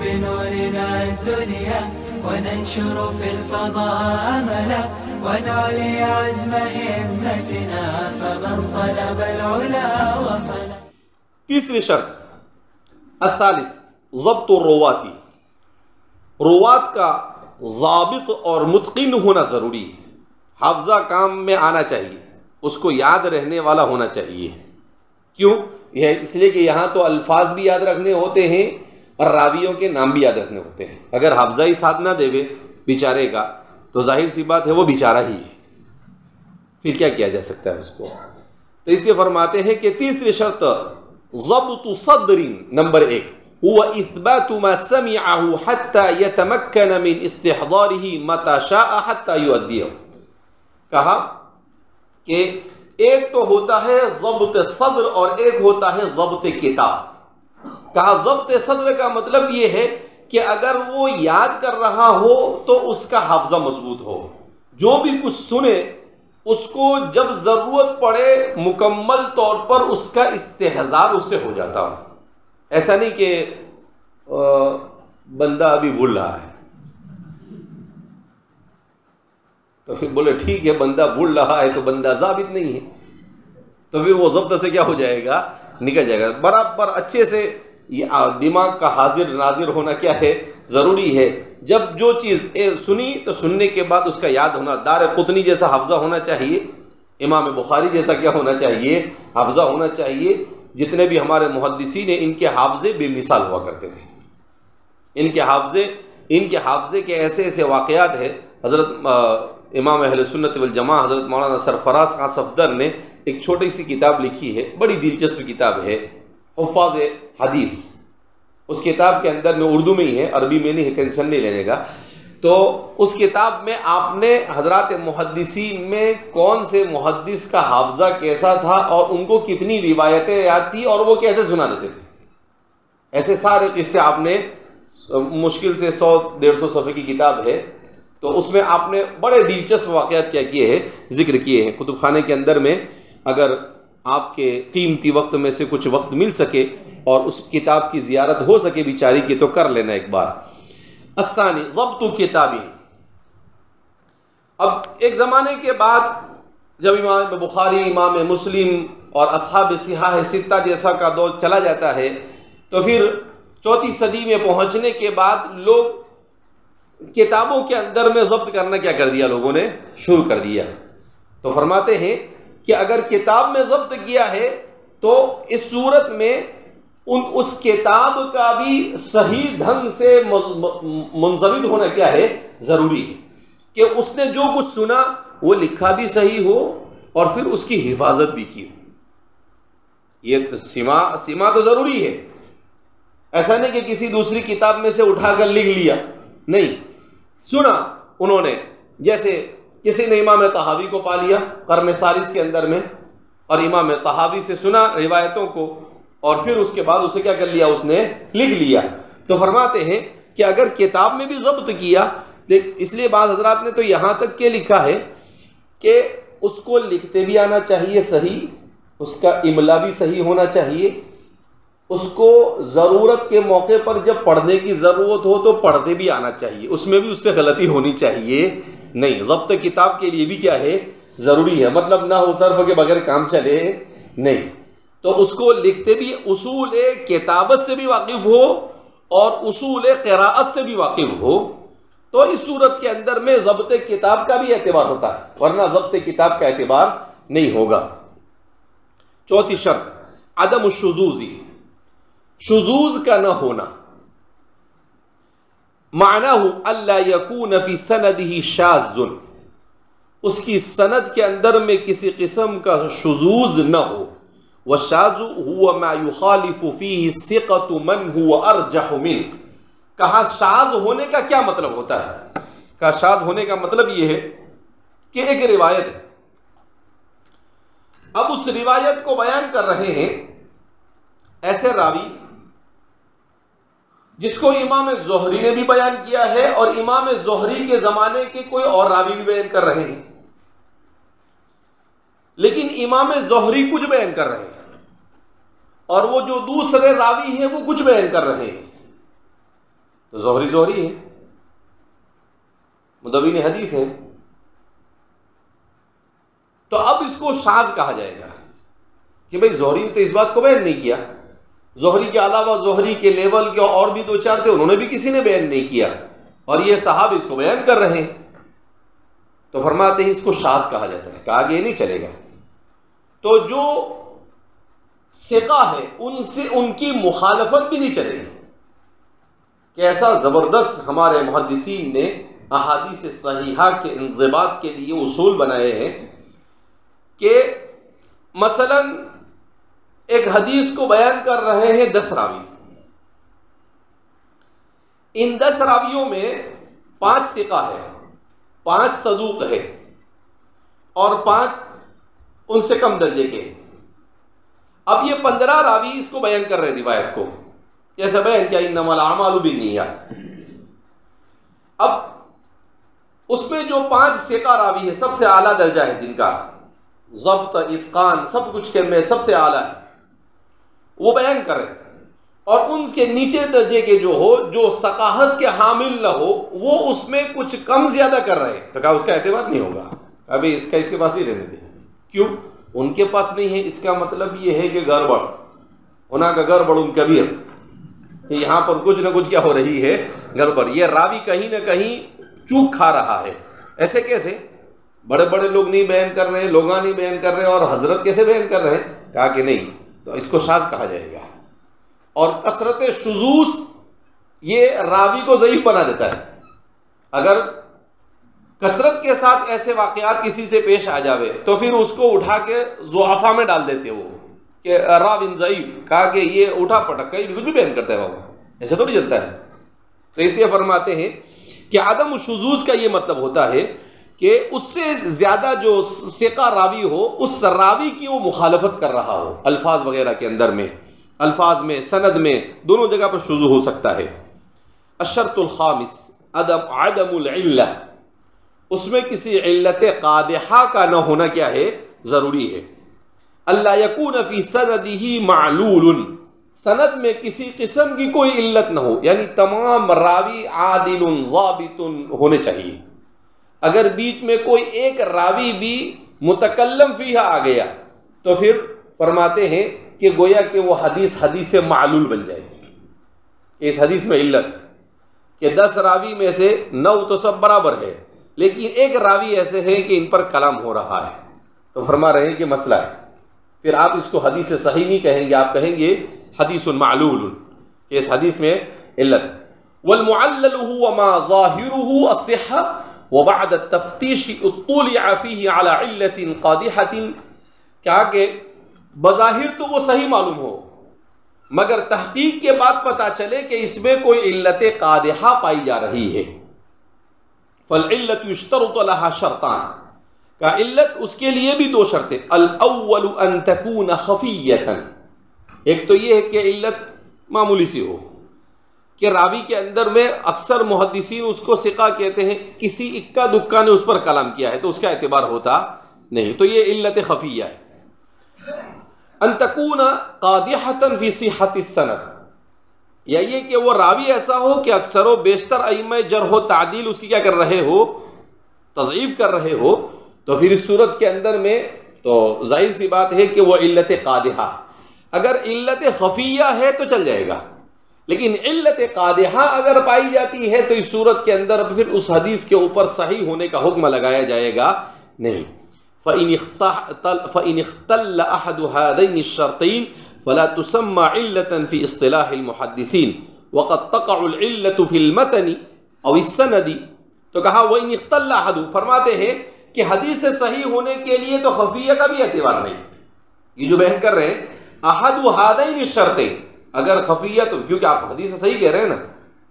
بنورنا الدنيا وننشر في الفضاء أملا ونعلي عزم همتنا فمن طلب العلا وصل. تیسری شرط الثالث ضبط الرواتی، روات کا ضابط اور متقن ہونا ضروری ہے. حافظہ کام میں آنا چاہیے، اس کو یاد رہنے والا ہونا چاہیے. کیوں؟ یہ اس لیے کہ یہاں تو الفاظ بھی یاد رکھنے ہوتے ہیں اور راویوں کے نام بھی یاد رکھنے ہوتے ہیں. اگر حافظہ ہی ساتھ نہ دے بیچارے کا تو ظاہر سی بات ہے وہ بیچارہ ہی ہے، پھر کیا کیا جا سکتا ہے اس کو. تو اس لیے فرماتے ہیں کہ تیسری شرط ضبط صدر، نمبر 1 هو اثبات ما سمعه حتى يتمكن من استحضاره متى شاء حتى يؤديه. کہا کہ ایک تو ہوتا ہے ضبط صدر اور ایک ہوتا ہے ضبط کتاب. کہا ضبط صدر کا مطلب یہ ہے کہ اگر وہ یاد کر رہا ہو تو اس کا حافظہ مضبوط ہو، جو بھی کچھ سنے اس کو جب ضرورت پڑے مکمل طور پر اس کا استحضار اس سے ہو جاتا ہو. ایسا نہیں کہ بندہ ابھی بھول رہا ہے تو پھر بولے ٹھیک ہے بندہ بھول رہا ہے تو بندہ ضابط نہیں ہے، تو پھر وہ ضبط سے کیا ہو جائے گا، نکل جائے گا. برابر اچھے سے دماغ کا حاضر ناظر ہونا کیا ہے، ضروری ہے. جب جو چیز سنی تو سننے کے بعد اس کا یاد ہونا. دار قطنی جیسا حافظہ ہونا چاہیے، امام بخاری جیسا کیا ہونا چاہیے، حافظہ ہونا چاہیے. جتنے بھی ہمارے محدثین ہیں ان کے حافظے بے مثال ہوا کرتے تھے. ان کے حافظے کے ایسے ایسے واقعات ہیں. حضرت امام اہل سنت والجماعہ حضرت مولانا سرفراز خان صفدر نے ایک چھوٹی سی کتاب لکھی ہے، بڑی دلچسپ کتاب ہے، حفاظ حدیث. اس کتاب کے اندر میں اردو میں ہی ہے، عربی میں نہیں ہے، ٹینشن نہیں لینے کا. تو اس کتاب میں آپ نے حضرات محدثین میں کون سے محدث کا حافظہ کیسا تھا اور ان کو کتنی روایتیں یاد تھی اور وہ کیسے سنا دیتے تھے، ایسے سارے قصے آپ نے، مشکل سے 100-150 صفحے کی کتاب ہے. تو اس میں آپ نے بڑے دلچسپ واقعات کیا کیے ہیں، ذکر کیے ہیں. کتب خانے کے اندر میں اگر آپ کے قیمتی وقت میں سے کچھ وقت مل سکے اور اس کتاب کی زیارت ہو سکے بیچاری کی تو کر لینا ایک بار. الثانی ضبط کتابی. اب ایک زمانے کے بعد جب امام بخاری، امام مسلم اور اصحاب صحاح ستہ جیسا کا دور چلا جاتا ہے تو پھر 4 صدی میں پہنچنے کے بعد لوگ کتابوں کے اندر میں ضبط کرنا کیا کر دیا، لوگوں نے شروع کر دیا. تو فرماتے ہیں کہ اگر کتاب میں ضبط کیا ہے تو اس صورت میں اس کتاب کا بھی صحیح ڈھنگ سے منضبط ہونا کیا ہے، ضروری ہے کہ اس نے جو کچھ سنا وہ لکھا بھی صحیح ہو اور پھر اس کی حفاظت بھی کی ہو. یہ سما تو ضروری ہے. ایسا نہیں کہ کسی دوسری کتاب میں سے اٹھا کر لکھ لیا، نہیں، سنا انہوں نے. جیسے کسی نے امام طحاوی کو پا لیا قرن ثالث کے اندر میں اور امام طحاوی سے سنا روایتوں کو اور پھر اس کے بعد اسے کیا کر لیا، اس نے لکھ لیا. تو فرماتے ہیں کہ اگر کتاب میں بھی ضبط کیا، اس لیے بعض حضرات نے تو یہاں تک کہ لکھا ہے کہ اس کو لکھتے بھی آنا چاہیے صحیح، اس کا املا بھی صحیح ہونا چاہیے، اس کو ضرورت کے موقع پر جب پڑھنے کی ضرورت ہو تو پڑھتے بھی آنا چاہیے، اس میں بھی اس سے غلطی ہونی چاہیے نہیں. ضبط کتاب کے لیے بھی کیا ہے، ضروری ہے. مطلب نہ ہو صرف کے بغیر کام چلے نہیں. تو اس کو لکھتے بھی اصول کتابت سے بھی واقف ہو اور اصول قراءت سے بھی واقف ہو. تو اس صورت کے اندر میں ضبط کتاب کا بھی اعتبار ہوتا ہے، ورنہ ضبط کتاب کا اعتبار نہیں ہوگا. 4 شرط عدم الشذوذ، شذوذ کا نہ ہونا. معناه الا يكون في سنده شاذ، اس کی سند کے اندر میں کسی قسم کا شذوذ نہ ہو. والشاذ هو ما يخالف فيه الثقة من هو ارجح منه. کہا شاذ ہونے کا کیا مطلب ہوتا ہے؟ کہا شاذ ہونے کا مطلب یہ ہے کہ ایک روایت ہے، اب اس روایت کو بیان کر رہے ہیں ایسے راوی جس کو امام زہری نے بھی بیان کیا ہے اور امام زہری کے زمانے کے کوئی اور راوی بھی بیان کر رہے ہیں، لیکن امام زہری کچھ بیان کر رہے ہیں اور وہ جو دوسرے راوی ہیں وہ کچھ بیان کر رہے ہیں. تو زہری ہے، مدون حدیث ہے، تو اب اس کو شاذ کہا جائے گا کہ بھئی زہری نے تو اس بات کو بیان نہیں کیا، زہری کے علاوہ زہری کے لیول کے اور بھی 2-4 تھے، انہوں نے بھی کسی نے بیان نہیں کیا، اور یہ صحابہ اس کو بیان کر رہے ہیں، تو فرماتے ہیں اس کو شاذ کہا جاتا ہے، کہا کہ یہ نہیں چلے گا۔ تو جو ثقہ ہے ان سے ان کی مخالفت بھی نہیں چلے گی، کہ ایسا زبردست ہمارے محدثین نے احادیث صحیحہ کے انضباط کے لیے اصول بنائے ہیں کہ مثلا ایک حدیث کو بیان کر رہے ہیں 10 راوی، ان 10 راویوں میں 5 ثقہ ہے، 5 صدوق ہے، اور 5 ان سے کم درجے کے۔ اب یہ 15 راوی اس کو بیان کر رہے ہیں روایت کو، جیسے بیان کیا انما الاعمال بالنیات۔ اب اس میں جو 5 ثقہ راوی ہے، سب سے اعلیٰ درجہ ہے، جن کا ضبط اتقان سب کچھ کے میں سب سے اعلیٰ ہے، وہ بیان کر رہے ہیں، اور ان کے نیچے درجے کے جو ہو، جو ثقاہت کے حامل نہ ہو، وہ اس میں کچھ کم زیادہ کر رہے ہیں، تو کہا اس کا اعتماد نہیں ہوگا، ابھی اس کا اس کے پاس ہی رہنے دیں۔ کیوں؟ ان کے پاس نہیں ہے، اس کا مطلب یہ ہے کہ گڑبڑ ہونا کا گڑبڑ ان کبیر، کہ یہاں پر کچھ نہ کچھ کیا ہو رہی ہے، گڑبڑ، یہ راوی کہیں نہ کہیں چوک کھا رہا ہے۔ ایسے کیسے؟ بڑے بڑے لوگ نہیں بیان کر رہے ہیں، لوگاں نہیں بیان کر رہے ہیں، اور حضرت کیسے بیان کر رہے ہیں؟ کہا کہ نہیں، تو اس کو شاذ کہا جائے گا۔ اور کثرت شذوذ یہ راوی کو ضعیف بنا دیتا ہے۔ اگر کثرت کے ساتھ ایسے واقعات کسی سے پیش آ جاوے تو پھر اس کو اٹھا کے ضعفاء میں ڈال دیتے وہ کہ راوی ضعیف، کہا کہ یہ اٹھا پٹک کہیں بھی کچھ بھی بیان کرتا ہے، بابا ایسا تھوڑی چلتا ہے۔ تو اس لیے فرماتے ہیں کہ عدم شذوذ کا یہ مطلب ہوتا ہے کہ اس سے زیادہ جو ثقہ راوی ہو، اس راوی کی وہ مخالفت کر رہا ہو، الفاظ وغیرہ کے اندر میں، الفاظ میں، سند میں، دونوں جگہ پر شذوذ ہو سکتا ہے۔ الشرط الخامس عدم العلہ، اس میں کسی علت قادحہ کا نہ ہونا کیا ہے؟ ضروری ہے۔ اللہ یکون فی سندہ معلول، سند میں کسی قسم کی کوئی علت نہ ہو، یعنی تمام راوی عادل ضابط ہونے چاہیے۔ اگر بیچ میں کوئی ایک راوی بھی متکلم فیہ آ گیا تو پھر فرماتے ہیں کہ گویا کہ وہ حدیث معلول بن جائے گی۔ اس حدیث میں علت کہ 10 راوی میں سے 9 تو سب برابر ہے، لیکن ایک راوی ایسے ہیں کہ ان پر کلام ہو رہا ہے، تو فرما رہے ہیں کہ مسئلہ ہے، پھر آپ اس کو حدیث صحیح نہیں کہیں گے، آپ کہیں گے حدیث معلول، کہ اس حدیث میں علت ہے۔ والمعلل هو ما ظاهره الصحة وبعد التفتیش اطلع فيه على علة قادحة، کہا کہ بظاہر تو وہ صحیح معلوم ہو، مگر تحقیق کے بعد پتا چلے کہ اس میں کوئی علت قادحہ پائی جا رہی ہے۔ فالعلت یشترط لها شرطان، کا علت اس کے لیے بھی 2 شرطیں، الاول ان تکون خفیۃ، ایک تو یہ ہے کہ علت معمولی سی ہو، کہ راوی کے اندر میں اکثر محدثین اس کو ثقہ کہتے ہیں، کسی اکا دکا نے اس پر کلام کیا ہے تو اس کا اعتبار ہوتا نہیں، تو یہ علت خفیہ ہے۔ ان تکون قادحۃ فی صحۃ السند، یا یہ کہ وہ راوی ایسا ہو کہ اکثر و بیشتر ائمہ جرح و تعدیل اس کی کیا کر رہے ہو؟ تضعیف کر رہے ہو، تو پھر اس صورت کے اندر میں تو ظاہر سی بات ہے کہ وہ علت قادحہ۔ اگر علت خفیہ ہے تو چل جائے گا، لیکن علت قادحہ اگر پائی جاتی ہے تو اس صورت کے اندر پھر اس حدیث کے اوپر صحیح ہونے کا حکم لگایا جائے گا نہیں۔ فَإِنِ اخْتَلَّ أَحَدُ هَذَيْنِ الشَّرْطَيْنِ فَلَا تُسَمَّى عِلَّةً فِي اصطلاح الْمُحَدِّثِينَ وَقَدْ تَقَعُ الْعِلَّةُ فِي الْمَتْنِ أَوْ السَّنَدِ، تو کہا وَإِنِ اخْتَلَّ أَحَدُ، فرماتے ہیں کہ حدیث صحیح ہونے کے لیے تو خفیہ کا بھی اعتبار نہیں، یہ جو بیان کر رہے ہیں احد هذین الشرطین، اگر خفیہ تو کیونکہ آپ حدیث صحیح کہہ رہے ہیں نا،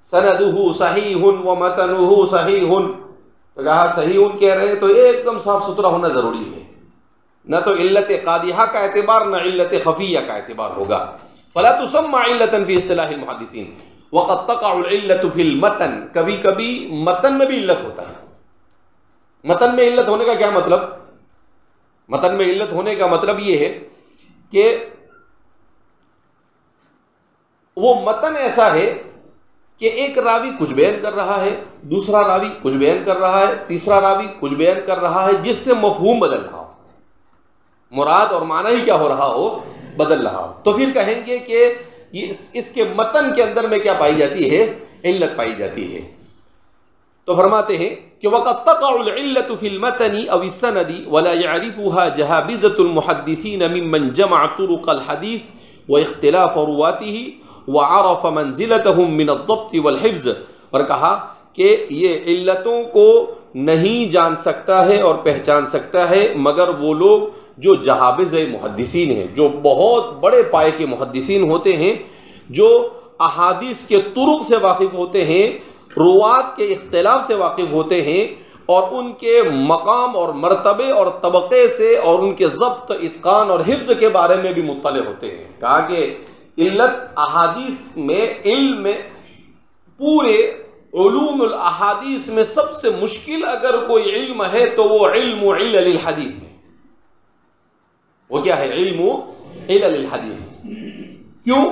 سندہ صحیح ومتنہ صحیح، تو کہا صحیح کہہ رہے ہیں تو ایک دم صاف ستھرا ہونا ضروری ہے، نہ تو علت قادحہ کا اعتبار نہ علت خفیہ کا اعتبار ہوگا۔ فلا تسمى علة في اصطلاح المحدثین وقد تقع العلة في المتن، کبھی کبھی متن میں بھی علت ہوتا ہے۔ متن میں علت ہونے کا کیا مطلب؟ متن میں علت ہونے کا مطلب یہ ہے کہ وہ متن ایسا ہے کہ ایک راوی کچھ بیان کر رہا ہے، دوسرا راوی کچھ بیان کر رہا ہے، تیسرا راوی کچھ بیان کر رہا ہے، جس سے مفہوم بدل رہا ہو، مراد اور معنی ہی کیا ہو رہا ہو، بدل رہا ہو، تو پھر کہیں گے کہ اس کے متن کے اندر میں کیا پائی جاتی ہے، علت پائی جاتی ہے۔ تو فرماتے ہیں کہ وَقَدْ تَقَعُ الْعِلَّةُ فِي الْمَتَنِ أَوِ السَّنَدِ وَلَا يَعْرِفُهَا جَهَابِذَةُ الْمُحَدِّثِينَ مِمَّنْ جَمَعَ طُرُقَ الْحَدِيثِ وَاخْتِلَافَ رُوَاتِهِ وَعَرَفَ مَنْزِلَتَهُمْ مِنَ الضَّبْطِ وَالْحِفْظِ، اور کہا کہ یہ علتوں کو نہیں جان سکتا ہے اور پہچان سکتا ہے مگر وہ لوگ جو جہابذ محدثین ہیں، جو بہت بڑے پائے کے محدثین ہوتے ہیں، جو احادیث کے طرق سے واقف ہوتے ہیں، روات کے اختلاف سے واقف ہوتے ہیں، اور ان کے مقام اور مرتبے اور طبقے سے اور ان کے ضبط، اتقان اور حفظ کے بارے میں بھی مطلع ہوتے ہیں۔ کہا کہ علت احادیث میں، علم میں، پورے علوم الاحادیث میں سب سے مشکل اگر کوئی علم ہے تو وہ علم علل الحدیث ہے۔ وہ کیا ہے؟ علم علل الحدیث۔ کیوں؟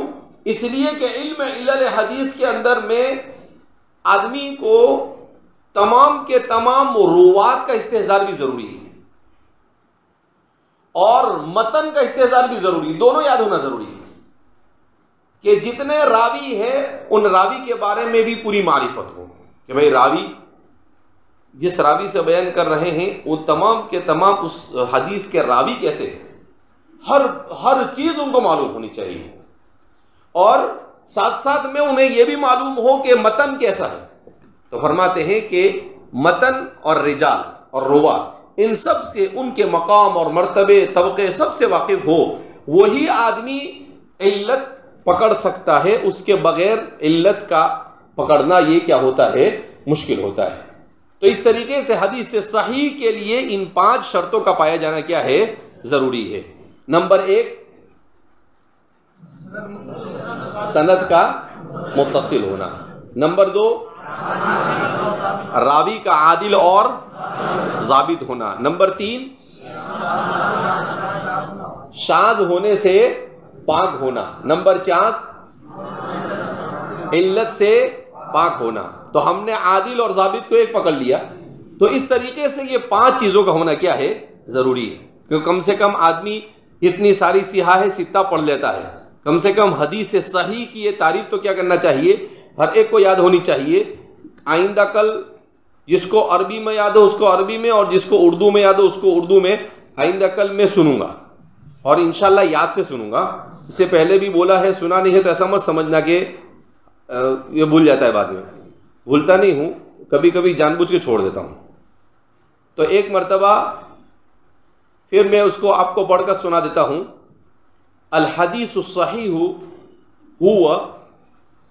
اس لیے کہ علم علل حدیث کے اندر میں آدمی کو تمام کے تمام روات کا استحضار بھی ضروری ہے اور متن کا استحضار بھی ضروری ہے، دونوں یاد ہونا ضروری ہے کہ جتنے راوی ہیں ان راوی کے بارے میں بھی پوری معرفت ہو کہ بھئی راوی جس راوی سے بیان کر رہے ہیں وہ تمام کے تمام اس حدیث کے راوی کیسے ہیں، ہر چیز ان کو معلوم ہونی چاہیے، اور ساتھ ساتھ میں انہیں یہ بھی معلوم ہو کہ متن کیسا ہے۔ تو فرماتے ہیں کہ متن اور رجال اور رواة ان سب سے، ان کے مقام اور مرتبے، طبقے سب سے واقف ہو، وہی آدمی علت پکڑ سکتا ہے، اس کے بغیر علت کا پکڑنا یہ کیا ہوتا ہے، مشکل ہوتا ہے۔ تو اس طریقے سے حدیث صحیح کے لیے ان 5 شرطوں کا پایا جانا کیا ہے، ضروری ہے۔ نمبر 1 سند کا متصل ہونا، نمبر 2 راوی کا عادل اور ضابط ہونا، نمبر 3 شاذ ہونے سے پاک ہونا، نمبر 4 علت سے پاک ہونا۔ تو ہم نے عادل اور ضابط کو ایک پکڑ لیا، تو اس طریقے سے یہ 5 چیزوں کا ہونا کیا ہے، ضروری ہے، کہ کم سے کم آدمی اتنی ساری صحاح ستہ پڑھ لیتا ہے، کم سے کم حدیث صحیح کی یہ تعریف تو کیا کرنا چاہیے، ہر ایک کو یاد ہونی چاہیے۔ آئندہ کل جس کو عربی میں یاد ہو اس کو عربی میں، اور جس کو اردو میں یاد ہو اس کو اردو میں، آئندہ کل میں سنوں گا اور انشاءاللہ یاد سے سنوں گا۔ اس سے پہلے بھی بولا ہے، سنا نہیں ہے تو ایسا مت سمجھنا کہ یہ بھول جاتا ہے، بعد میں بھولتا نہیں ہوں، کبھی کبھی جان بوجھ کے چھوڑ دیتا ہوں۔ تو ایک مرتبہ پھر میں اس کو آپ کو پڑھ کر سنا دیتا ہوں۔ الحدیث الصحیح هو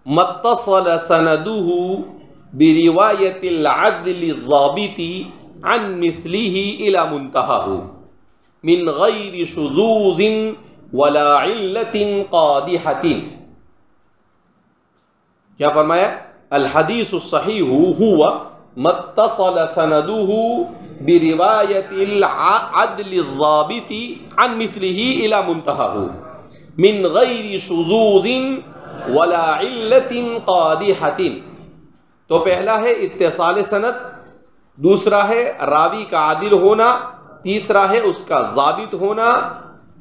ما اتصل سندہ بروایت العدل الضابط عن مثلہ الى منتہہ من غیر شذوذ ولا علت قادحۃ۔ کیا فرمایا؟ الحدیث الصحیح هو ما اتصل سندہ بروایت العدل الضابط عن مثلہ الى منتہہ من غیر شذوذ ولا علت قادحۃ۔ تو پہلا ہے اتصال سند، دوسرا ہے راوی کا عادل ہونا، تیسرا ہے اس کا ضابط ہونا،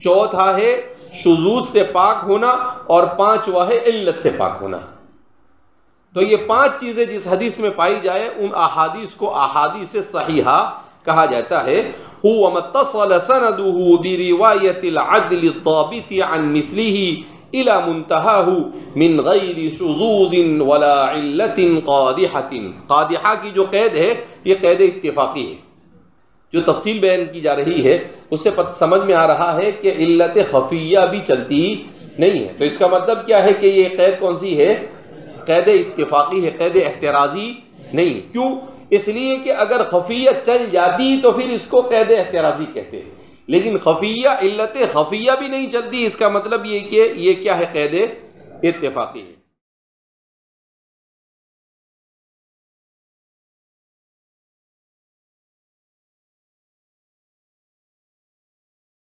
چوتھا ہے شذوذ سے پاک ہونا، اور 5واں ہے علت سے پاک ہونا۔ تو یہ 5 چیزیں جس حدیث میں پائی جائے ان احادیث کو احادیث صحیحہ کہا جاتا ہے۔ هو ما اتصل سنده برواية العدل الضابط عن مثله إلى منتهاه من غير شذوذ ولا علة قادحة۔ قادحہ کی جو قید ہے یہ قید اتفاقی ہے، جو تفصیل بیان کی جا رہی ہے اس سے سمجھ میں آ رہا ہے کہ علت خفیہ بھی چلتی نہیں ہے۔ تو اس کا مطلب کیا ہے کہ یہ قید کون سی ہے؟ قید اتفاقی ہے، قید احترازی نہیں۔ کیوں؟ اس لیے کہ اگر خفیہ چل جاتی تو پھر اس کو قید احترازی کہتے ہیں، لیکن خفیہ، علت خفیہ بھی نہیں چلتی، اس کا مطلب یہ کہ یہ کیا ہے؟ قید اتفاقی ہے۔